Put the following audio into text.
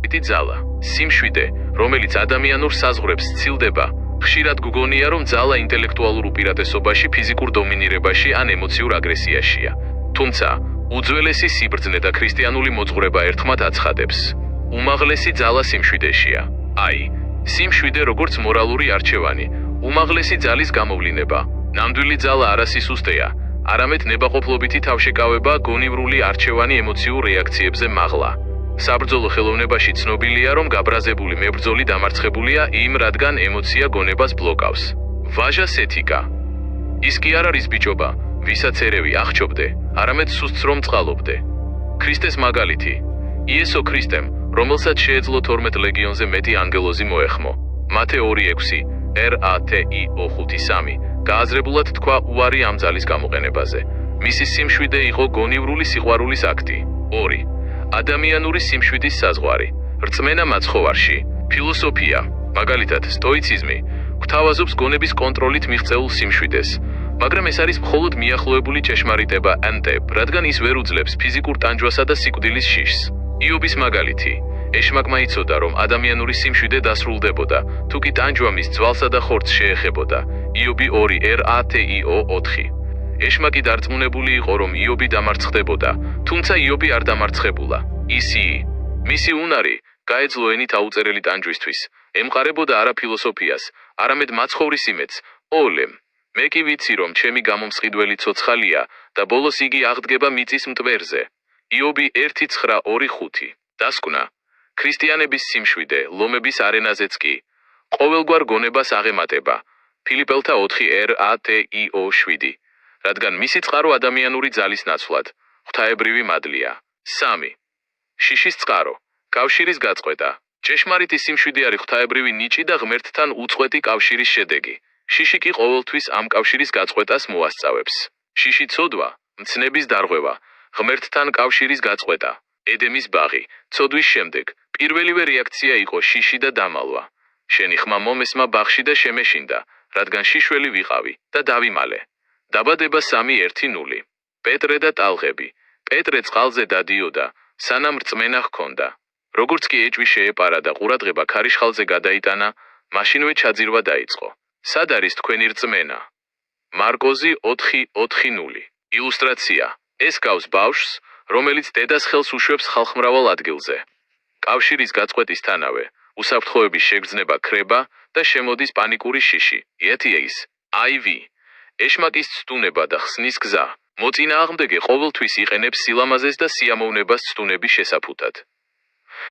კონფლიქტი ძალა, სიმშვიდე, რომელიც ადამიანურ საზღვრებს სცილდება, ხშირად გგონია, რომ ძალა ინტელექტუალურ უპირატესობაში, ფიზიკურ დომინირებაში ან ემოციურ აგრესიაშია. თუმცა, უძველესი სიბრძნე და ქრისტიანული მოძღვრება ერთხმად აცხადებს. უმაღლესი ძალა სიმშვიდეშია. აი, სიმშვიდე როგორც მორალური არჩევანი, უმაღლესი ძალის გამოვლინება. ნამდვილი ძალა არა სისუსტეა, არამედ ნებაყოფლობითი თავშეკავება გონივრული არჩევანი ემოციურ რეაქციებზე მაღლა. საბრძოლო ხელოვნებაში ცნობილია, რომ გაბრაზებული მებრძოლი დამარცხებულია იმ, რადგან ემოცია გონებას ბლოკავს. ვაჟას ეთიკა. ის კი არ არის ბიჭობა, ვისაც ერევი აღჭობდე, არამედ სუსტს რომ წყალობდე. ქრისტეს მაგალითი. იესო ქრისტემ, რომელსაც შეეძლო 12 ლეგიონზე მეტი ანგელოზი მოეხმო. მათე 2:6, RATIO 5:3, გააზრებულად თქვა უარი ამ ძალის გამოყენებაზე. მისი სიმშვიდე იყო გონივრული სიყვარულის აქტი. 2. ადამიანური სიმშვიდის საზღვარი. რწმენა მაცხოვარში. ფილოსოფია, მაგალითად სტოიციზმი, გვთავაზობს გონების კონტროლით მიღწეულ სიმშვიდეს. მაგრამ ეს არის მხოლოდ მიახლოებული ჭეშმარიტება ანტებ, რადგან ის ვერ უძლებს ფიზიკურ ტანჯვასა და სიკვდილის შიშს. იობის მაგალითი. ეშმაკმა იცოდა, რომ ადამიანური სიმშვიდე დასრულდებოდა, თუ კი ტანჯვა მის ძვალსა და ხორცს შეეხებოდა. იობი 2 RATIO 4. ეშმაკი დარწმუნებული იყო, რომ იობი დამარცხდებოდა, თუმცა იობი არ დამარცხებულა. ისი. მისი უნარი გაეძლო ენით აუწერელი ტანჯვისთვის, ემყარებოდა არა ფილოსოფიას, არამედ მაცხოვრის იმედს. ოლემ. მე კი ვიცი, რომ ჩემი გამომსყიდველი ცოცხალია და ბოლოს იგი აღდგება მიწის მტვერზე. იობი 1:9-2:5. დასკვნა. ქრისტიანების სიმშვიდე, ლომების არენაზეც კი. ყოველგვარ გონებას აღემატება. ფილიპელთა 4 RATIO 7. რადგან მისი წყარო ადამიანური ძალის ნაცვლად, ღვთაებრივი მადლია. 3. შიშის წყარო, კავშირის გაწყვეტა. ჭეშმარიტი სიმშვიდე არის ღვთაებრივი ნიჭი და ღმერთთან უწყვეტი კავშირის შედეგი. შიში კი ყოველთვის ამ კავშირის გაწყვეტას მოასწავებს. შიში ცოდვა, მცნების დარღვევა, ღმერთთან კავშირის გაწყვეტა. ედემის ბაღი, ცოდვის შემდეგ, პირველივე რეაქცია იყო შიში და დამალვა. შენი ხმა მომესმა ბაღში და შემეშინდა, რადგან შიშველი ვიყავი და დავიმალე. დაბადება 3:1-0. პეტრე და ტალღები. პეტრე წყალზე დადიოდა, სანამ რწმენა ჰქონდა. როგორც კი ეჭვი შეეპარა და ყურადღება ქარიშხალზე გადაიტანა, მაშინვე ჩაძირვა დაიწყო. სად არის თქვენი რწმენა? მარკოზი 4:4-0. ილუსტრაცია. ეს გავს ბავშვს, რომელიც დედას ხელს უშვებს ხალხმრავალ ადგილზე. კავშირის გაწყვეტისთანავე, უსაფრთხოების შეგრძნება ქრება და შემოდის პანიკური შიში. ETAs, IV. ეშმაკის ცდუნება და ხსნის გზა. მოწინააღმდეგე ყოველთვის იყენებს სილამაზეს და სიამოვნებას ცდუნების შესაფუთად.